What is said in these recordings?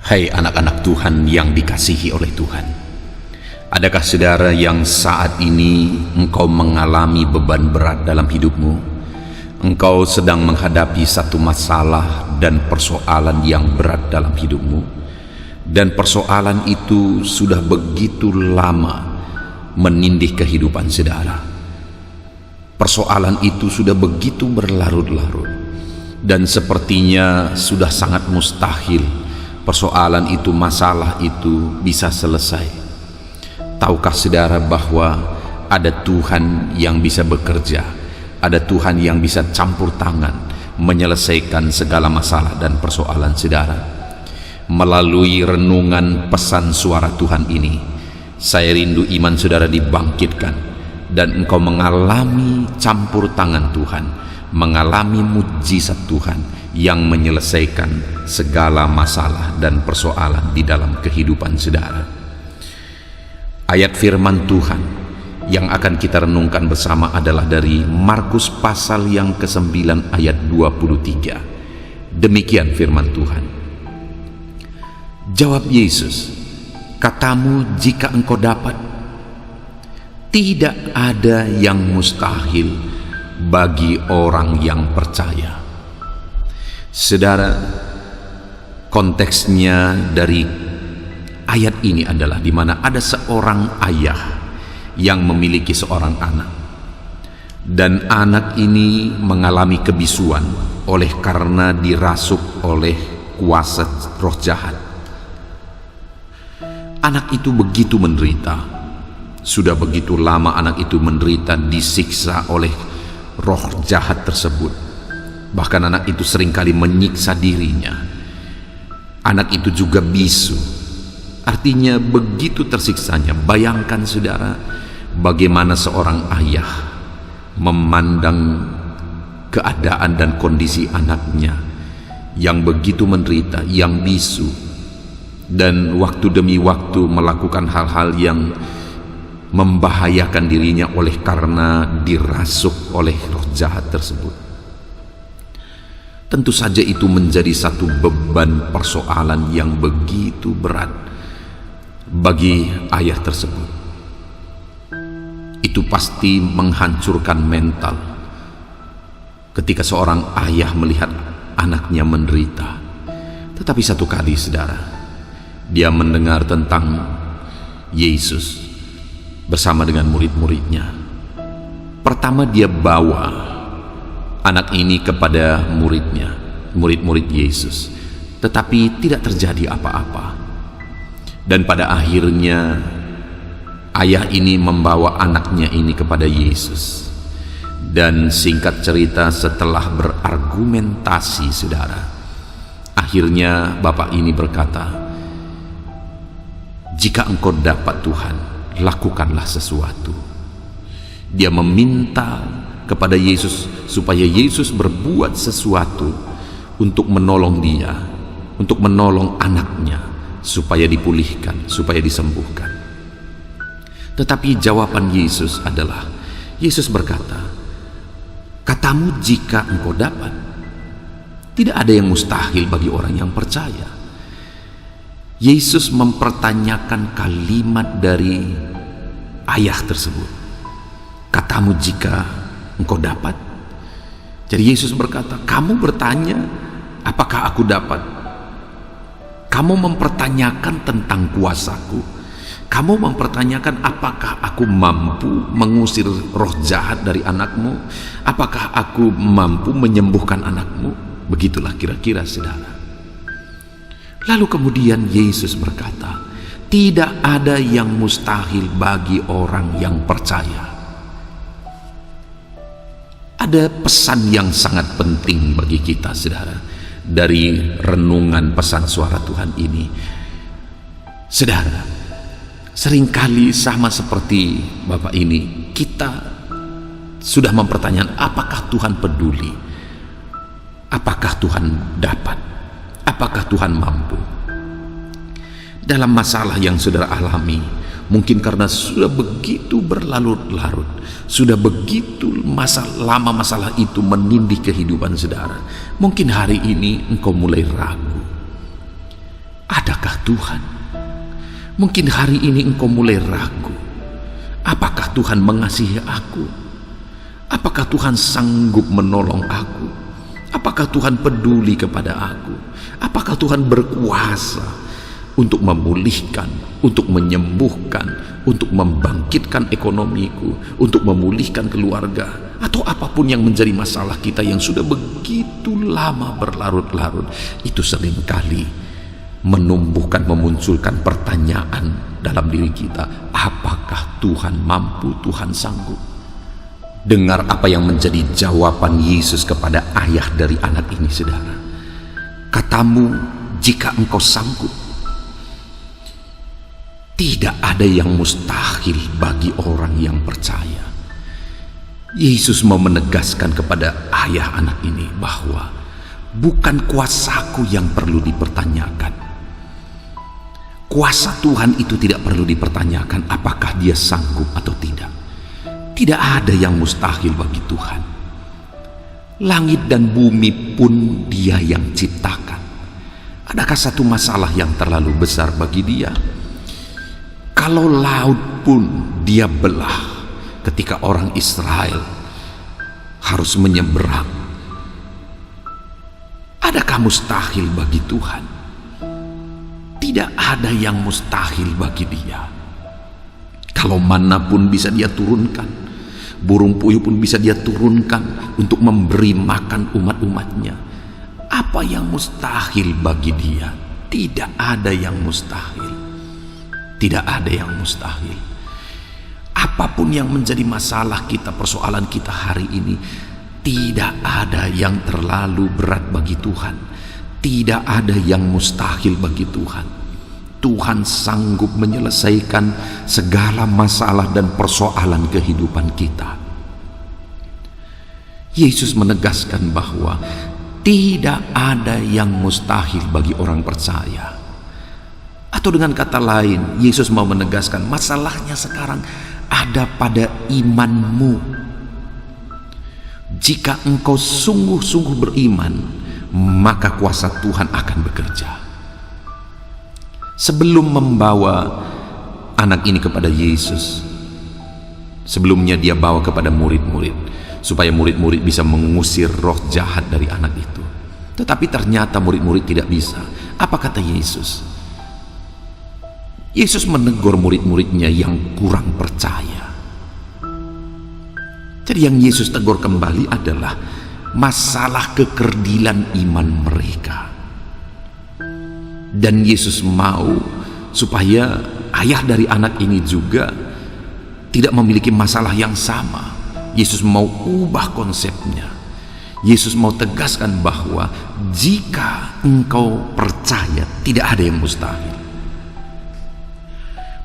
Hai anak-anak Tuhan yang dikasihi oleh Tuhan, adakah saudara yang saat ini engkau mengalami beban berat dalam hidupmu? Engkau sedang menghadapi satu masalah dan persoalan yang berat dalam hidupmu, dan persoalan itu sudah begitu lama menindih kehidupan saudara. Persoalan itu sudah begitu berlarut-larut, dan sepertinya sudah sangat mustahil persoalan itu, masalah itu bisa selesai. Tahukah saudara bahwa ada Tuhan yang bisa bekerja, ada Tuhan yang bisa campur tangan menyelesaikan segala masalah dan persoalan saudara? Melalui renungan pesan suara Tuhan ini, saya rindu iman saudara dibangkitkan dan engkau mengalami campur tangan Tuhan, mengalami mujizat Tuhan yang menyelesaikan segala masalah dan persoalan di dalam kehidupan saudara. Ayat firman Tuhan yang akan kita renungkan bersama adalah dari Markus pasal yang ke-9 ayat 23. Demikian firman Tuhan. Jawab Yesus, "Katamu jika engkau dapat. Tidak ada yang mustahil bagi orang yang percaya." Saudara, konteksnya dari ayat ini adalah di mana ada seorang ayah yang memiliki seorang anak, dan anak ini mengalami kebisuan oleh karena dirasuk oleh kuasa roh jahat. Anak itu begitu menderita, sudah begitu lama anak itu menderita, disiksa oleh roh jahat tersebut. Bahkan anak itu seringkali menyiksa dirinya. Anak itu juga bisu, artinya begitu tersiksanya. Bayangkan saudara, bagaimana seorang ayah memandang keadaan dan kondisi anaknya yang begitu menderita, yang bisu, dan waktu demi waktu melakukan hal-hal yang membahayakan dirinya oleh karena dirasuk oleh roh jahat tersebut. Tentu saja itu menjadi satu beban persoalan yang begitu berat bagi ayah tersebut. Itu pasti menghancurkan mental ketika seorang ayah melihat anaknya menderita. Tetapi satu kali saudara, dia mendengar tentang Yesus bersama dengan murid-muridnya. Pertama dia bawa anak ini kepada murid-murid Yesus, tetapi tidak terjadi apa-apa. Dan pada akhirnya ayah ini membawa anaknya ini kepada Yesus, dan singkat cerita setelah berargumentasi saudara, akhirnya bapak ini berkata, "Jika engkau dapat Tuhan, lakukanlah sesuatu." Dia meminta kepada Yesus supaya Yesus berbuat sesuatu untuk menolong dia, untuk menolong anaknya, supaya dipulihkan, supaya disembuhkan. Tetapi jawaban Yesus adalah, Yesus berkata, "Katamu jika engkau dapat." Tidak ada yang mustahil bagi orang yang percaya. Yesus mempertanyakan kalimat dari ayah tersebut, "Katamu jika engkau dapat." Jadi Yesus berkata, kamu bertanya apakah aku dapat? Kamu mempertanyakan tentang kuasaku. Kamu mempertanyakan apakah aku mampu mengusir roh jahat dari anakmu? Apakah aku mampu menyembuhkan anakmu? Begitulah kira-kira saudara. Lalu kemudian Yesus berkata, tidak ada yang mustahil bagi orang yang percaya. Ada pesan yang sangat penting bagi kita saudara dari renungan pesan suara Tuhan ini. Saudara, seringkali sama seperti bapak ini, kita sudah mempertanyakan apakah Tuhan peduli, apakah Tuhan dapat, apakah Tuhan mampu. Dalam masalah yang saudara alami, mungkin karena sudah begitu berlarut-larut, sudah begitu lama masalah itu menindih kehidupan saudara, mungkin hari ini engkau mulai ragu. adakah Tuhan? Mungkin hari ini engkau mulai ragu. Apakah Tuhan mengasihi aku? Apakah Tuhan sanggup menolong aku? Apakah Tuhan peduli kepada aku? Apakah Tuhan berkuasa untuk memulihkan, untuk menyembuhkan, untuk membangkitkan ekonomiku, untuk memulihkan keluarga, atau apapun yang menjadi masalah kita yang sudah begitu lama berlarut-larut? Itu seringkali menumbuhkan, memunculkan pertanyaan dalam diri kita. Apakah Tuhan mampu, Tuhan sanggup? Dengar apa yang menjadi jawaban Yesus kepada ayah dari anak ini, saudara. Katamu, jika engkau sanggup. Tidak ada yang mustahil bagi orang yang percaya. Yesus mau menegaskan kepada ayah anak ini bahwa bukan kuasaku yang perlu dipertanyakan. Kuasa Tuhan itu tidak perlu dipertanyakan apakah dia sanggup atau tidak. Tidak ada yang mustahil bagi Tuhan. Langit dan bumi pun Dia yang ciptakan. Adakah satu masalah yang terlalu besar bagi Dia? Kalau laut pun Dia belah ketika orang Israel harus menyeberang. Adakah mustahil bagi Tuhan? Tidak ada yang mustahil bagi Dia. Kalau mana pun bisa Dia turunkan, burung puyuh pun bisa Dia turunkan untuk memberi makan umat-umatnya. Apa yang mustahil bagi Dia? Tidak ada yang mustahil. Tidak ada yang mustahil. Apapun yang menjadi masalah kita, persoalan kita hari ini, tidak ada yang terlalu berat bagi Tuhan. Tidak ada yang mustahil bagi Tuhan. Tuhan sanggup menyelesaikan segala masalah dan persoalan kehidupan kita. Yesus menegaskan bahwa tidak ada yang mustahil bagi orang percaya. Atau dengan kata lain, Yesus mau menegaskan masalahnya sekarang ada pada imanmu. Jika engkau sungguh-sungguh beriman, maka kuasa Tuhan akan bekerja. Sebelum membawa anak ini kepada Yesus, sebelumnya Dia bawa kepada murid-murid supaya murid-murid bisa mengusir roh jahat dari anak itu. Tetapi ternyata murid-murid tidak bisa. Apa kata Yesus? Yesus menegur murid-muridnya yang kurang percaya. Jadi yang Yesus tegur kembali adalah masalah kekerdilan iman mereka. Dan Yesus mau supaya ayah dari anak ini juga tidak memiliki masalah yang sama. Yesus mau ubah konsepnya. Yesus mau tegaskan bahwa jika engkau percaya, tidak ada yang mustahil.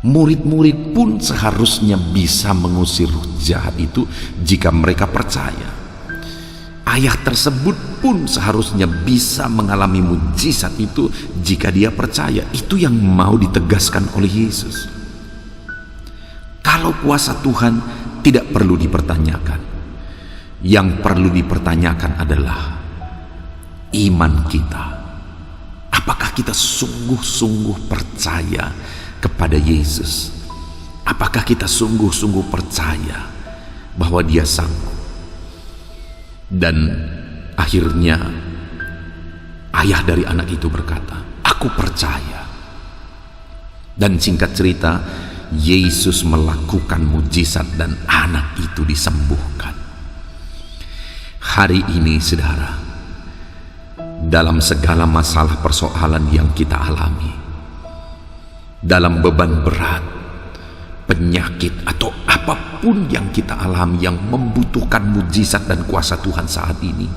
Murid-murid pun seharusnya bisa mengusir roh jahat itu jika mereka percaya. Ayah tersebut pun seharusnya bisa mengalami mujizat itu jika dia percaya. Itu yang mau ditegaskan oleh Yesus. Kalau kuasa Tuhan tidak perlu dipertanyakan. Yang perlu dipertanyakan adalah iman kita. Apakah kita sungguh-sungguh percaya kepada Yesus? Apakah kita sungguh-sungguh percaya bahwa Dia sanggup? Dan akhirnya ayah dari anak itu berkata, aku percaya. Dan singkat cerita, Yesus melakukan mujizat dan anak itu disembuhkan. Hari ini, saudara, dalam segala masalah persoalan yang kita alami, dalam beban berat, penyakit atau apapun yang kita alami yang membutuhkan mujizat dan kuasa Tuhan saat ini,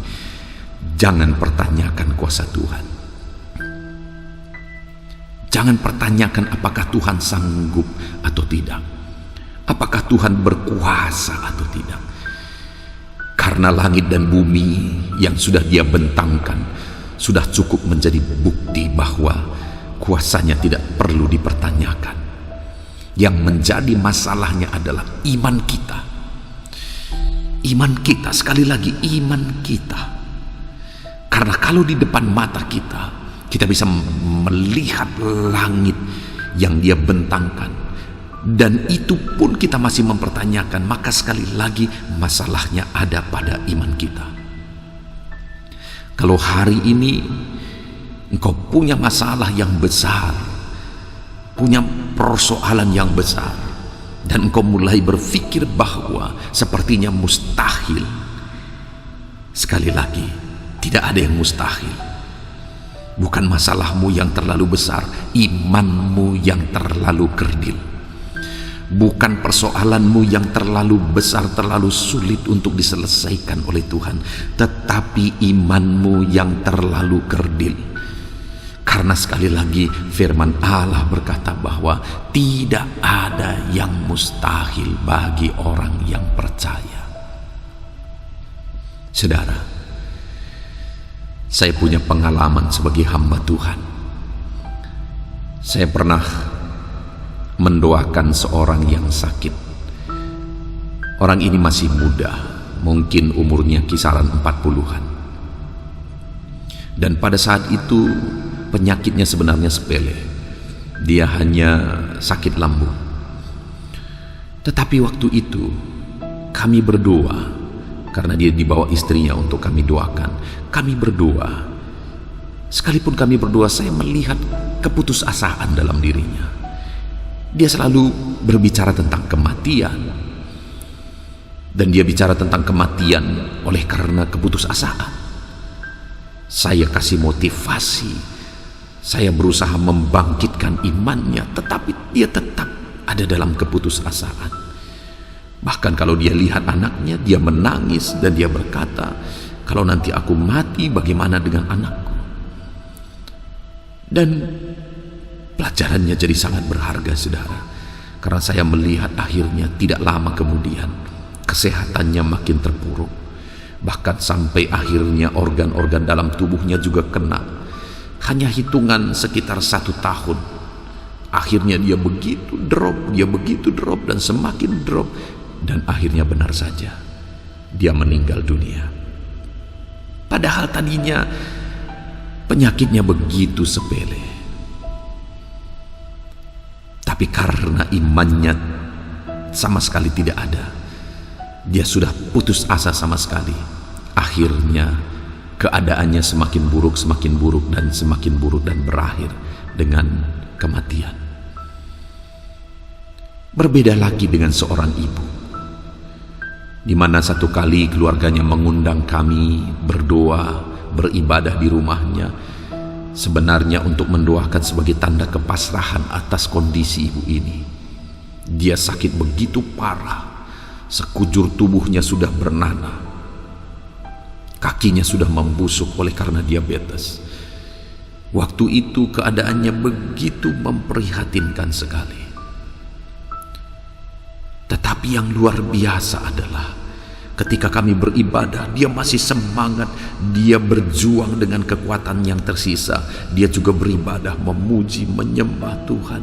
jangan pertanyakan kuasa Tuhan. Jangan pertanyakan apakah Tuhan sanggup atau tidak, apakah Tuhan berkuasa atau tidak. Karena langit dan bumi yang sudah Dia bentangkan sudah cukup menjadi bukti bahwa kuasanya tidak perlu dipertanyakan. Yang menjadi masalahnya adalah iman kita. Iman kita, sekali lagi iman kita. Karena kalau di depan mata kita Kita bisa melihat langit yang Dia bentangkan. Dan itu pun kita masih mempertanyakan. Maka sekali lagi masalahnya ada pada iman kita. Kalau hari ini engkau punya masalah yang besar, punya persoalan yang besar, dan engkau mulai berpikir bahwa sepertinya mustahil, sekali lagi, tidak ada yang mustahil. Bukan masalahmu yang terlalu besar, imanmu yang terlalu kerdil. Bukan persoalanmu yang terlalu besar, terlalu sulit untuk diselesaikan oleh Tuhan, tetapi imanmu yang terlalu kerdil. Karena sekali lagi firman Allah berkata bahwa tidak ada yang mustahil bagi orang yang percaya. Saudara, saya punya pengalaman sebagai hamba Tuhan. Saya pernah mendoakan seorang yang sakit. Orang ini masih muda, mungkin umurnya kisaran 40-an. Dan pada saat itu penyakitnya sebenarnya sepele. Dia hanya sakit lambung. Tetapi waktu itu kami berdoa, karena dia dibawa istrinya untuk kami doakan. Kami berdoa. Sekalipun kami berdoa, saya melihat keputusasaan dalam dirinya. Dia selalu berbicara tentang kematian. Dan dia bicara tentang kematian oleh karena keputusasaan. Saya kasih motivasi. Saya berusaha membangkitkan imannya, tetapi dia tetap ada dalam keputusasaan. Bahkan kalau dia lihat anaknya, dia menangis dan dia berkata, kalau nanti aku mati, bagaimana dengan anakku? Dan pelajarannya jadi sangat berharga, saudara. Karena saya melihat akhirnya tidak lama kemudian, kesehatannya makin terpuruk. Bahkan sampai akhirnya organ-organ dalam tubuhnya juga kena. Hanya hitungan sekitar 1 tahun. Akhirnya dia begitu drop, dan semakin drop. Dan akhirnya benar saja, dia meninggal dunia. Padahal tadinya penyakitnya begitu sepele. Tapi karena imannya sama sekali tidak ada, dia sudah putus asa sama sekali. Akhirnya keadaannya semakin buruk dan berakhir dengan kematian. Berbeda lagi dengan seorang ibu, di mana satu kali keluarganya mengundang kami berdoa, beribadah di rumahnya, sebenarnya untuk mendoakan sebagai tanda kepasrahan atas kondisi ibu ini. Dia sakit begitu parah, sekujur tubuhnya sudah bernanah. Kakinya sudah membusuk oleh karena diabetes. Waktu itu keadaannya begitu memprihatinkan sekali. Tetapi yang luar biasa adalah ketika kami beribadah, dia masih semangat. Dia berjuang dengan kekuatan yang tersisa. Dia juga beribadah, memuji, menyembah Tuhan.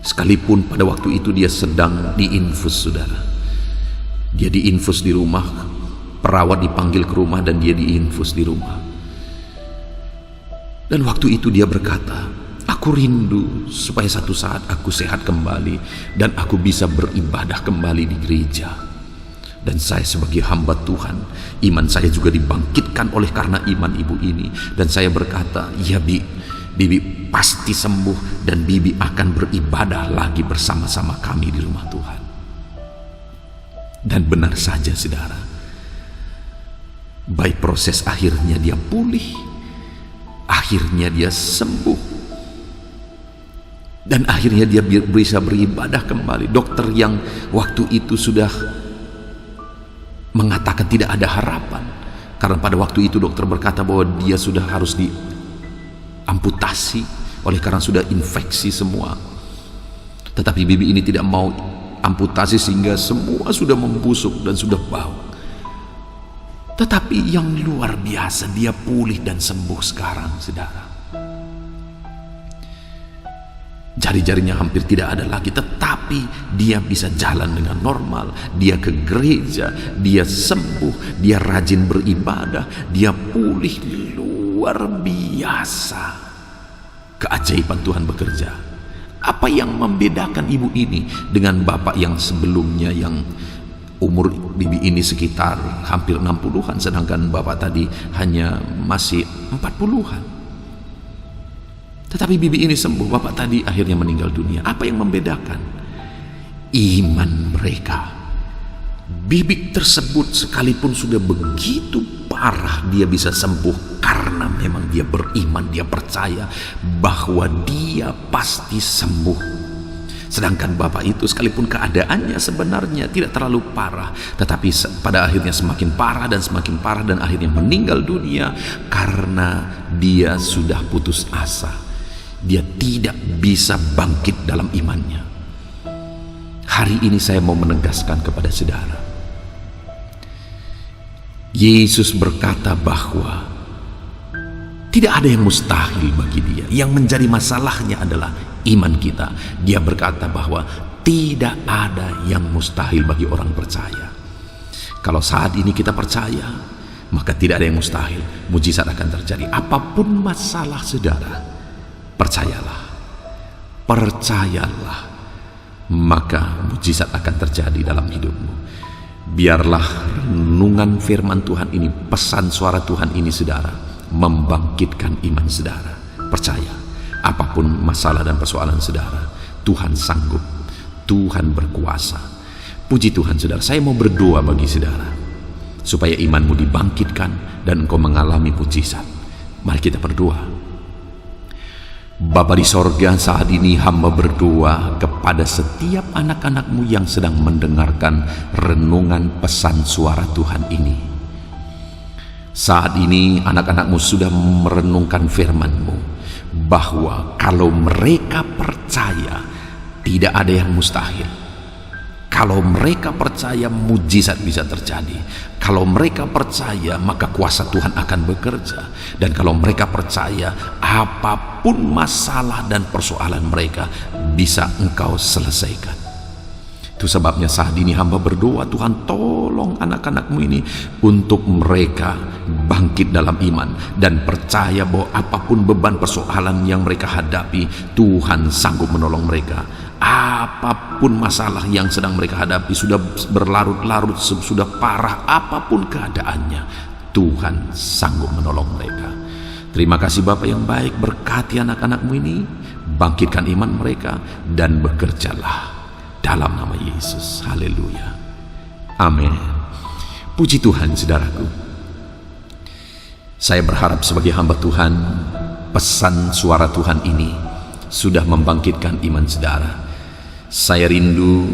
Sekalipun pada waktu itu dia sedang diinfus, saudara. Dia diinfus di rumah. Perawat dipanggil ke rumah dan dia diinfus di rumah. Dan waktu itu dia berkata, aku rindu supaya satu saat aku sehat kembali dan aku bisa beribadah kembali di gereja. Dan saya sebagai hamba Tuhan, iman saya juga dibangkitkan oleh karena iman ibu ini. Dan saya berkata, ya Bibi pasti sembuh dan Bibi akan beribadah lagi bersama-sama kami di rumah Tuhan. Dan benar saja, saudara. Baik proses akhirnya dia pulih, akhirnya dia sembuh, dan akhirnya dia bisa beribadah kembali. Dokter yang waktu itu sudah mengatakan tidak ada harapan, karena pada waktu itu dokter berkata bahwa dia sudah harus diamputasi oleh karena sudah infeksi semua. Tetapi Bibi ini tidak mau amputasi sehingga semua sudah membusuk dan sudah bau. Tetapi yang luar biasa, dia pulih dan sembuh sekarang, saudara. Jari-jarinya hampir tidak ada lagi, tetapi dia bisa jalan dengan normal. Dia ke gereja, dia sembuh, dia rajin beribadah, dia pulih luar biasa. biasa keajaiban Tuhan bekerja. Apa yang membedakan ibu ini dengan bapak yang sebelumnya, yang umur bibi ini sekitar hampir 60-an, sedangkan bapak tadi hanya masih 40-an. Tetapi bibi ini sembuh, bapak tadi akhirnya meninggal dunia. Apa yang membedakan? Iman mereka. Bibi tersebut sekalipun sudah begitu parah, dia bisa sembuh karena memang dia beriman, dia percaya bahwa dia pasti sembuh. Sedangkan bapak itu sekalipun keadaannya sebenarnya tidak terlalu parah, tetapi pada akhirnya semakin parah dan akhirnya meninggal dunia karena dia sudah putus asa. Dia tidak bisa bangkit dalam imannya. Hari ini saya mau menegaskan kepada saudara, Yesus berkata bahwa tidak ada yang mustahil bagi dia. Yang menjadi masalahnya adalah iman kita. Dia berkata bahwa tidak ada yang mustahil bagi orang percaya. Kalau saat ini kita percaya, maka tidak ada yang mustahil. Mujizat akan terjadi. Apapun masalah saudara, percayalah, maka mujizat akan terjadi dalam hidupmu. Biarlah renungan firman Tuhan ini, pesan suara Tuhan ini saudara, membangkitkan iman saudara. Percaya, apapun masalah dan persoalan saudara, Tuhan sanggup, Tuhan berkuasa. Puji Tuhan saudara, saya mau berdoa bagi saudara supaya imanmu dibangkitkan dan engkau mengalami mujizat. Mari kita berdoa. Bapa di sorga, saat ini hamba berdoa kepada setiap anak-anakmu yang sedang mendengarkan renungan pesan suara Tuhan ini. Saat ini anak-anakmu sudah merenungkan firman-Mu bahwa kalau mereka percaya tidak ada yang mustahil. Kalau mereka percaya, mujizat bisa terjadi. Kalau mereka percaya, maka kuasa Tuhan akan bekerja. Dan kalau mereka percaya, apapun masalah dan persoalan mereka bisa Engkau selesaikan. Itu sebabnya saat ini hamba berdoa, Tuhan tolong anak-anakmu ini untuk mereka bangkit dalam iman dan percaya bahwa apapun beban persoalan yang mereka hadapi, Tuhan sanggup menolong mereka. Apapun masalah yang sedang mereka hadapi, sudah berlarut-larut, sudah parah apapun keadaannya, Tuhan sanggup menolong mereka. Terima kasih Bapa yang baik, berkati anak-anakmu ini, bangkitkan iman mereka dan bekerjalah dalam nama Yesus. Haleluya. Amin. Puji Tuhan saudaraku. Saya berharap sebagai hamba Tuhan, pesan suara Tuhan ini sudah membangkitkan iman saudara. Saya rindu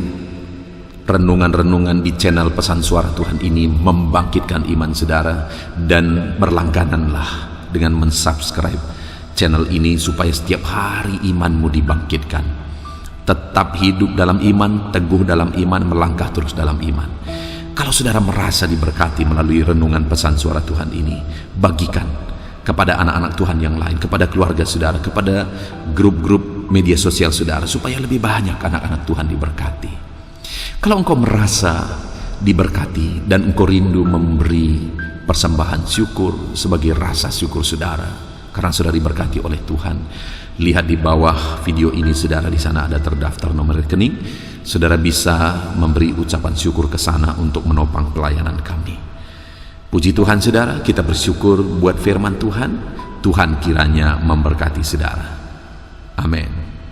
renungan-renungan di channel pesan suara Tuhan ini membangkitkan iman saudara, dan berlanggananlah dengan mensubscribe channel ini supaya setiap hari imanmu dibangkitkan. Tetap hidup dalam iman, teguh dalam iman, melangkah terus dalam iman. Kalau saudara merasa diberkati melalui renungan pesan suara Tuhan ini, bagikan kepada anak-anak Tuhan yang lain, kepada keluarga saudara, kepada grup-grup media sosial saudara, supaya lebih banyak anak-anak Tuhan diberkati. Kalau engkau merasa diberkati dan engkau rindu memberi persembahan syukur sebagai rasa syukur saudara karena saudara diberkati oleh Tuhan, lihat di bawah video ini saudara, di sana ada terdaftar nomor rekening. Saudara bisa memberi ucapan syukur ke sana untuk menopang pelayanan kami. Puji Tuhan saudara, kita bersyukur buat firman Tuhan. Tuhan kiranya memberkati saudara. Amin.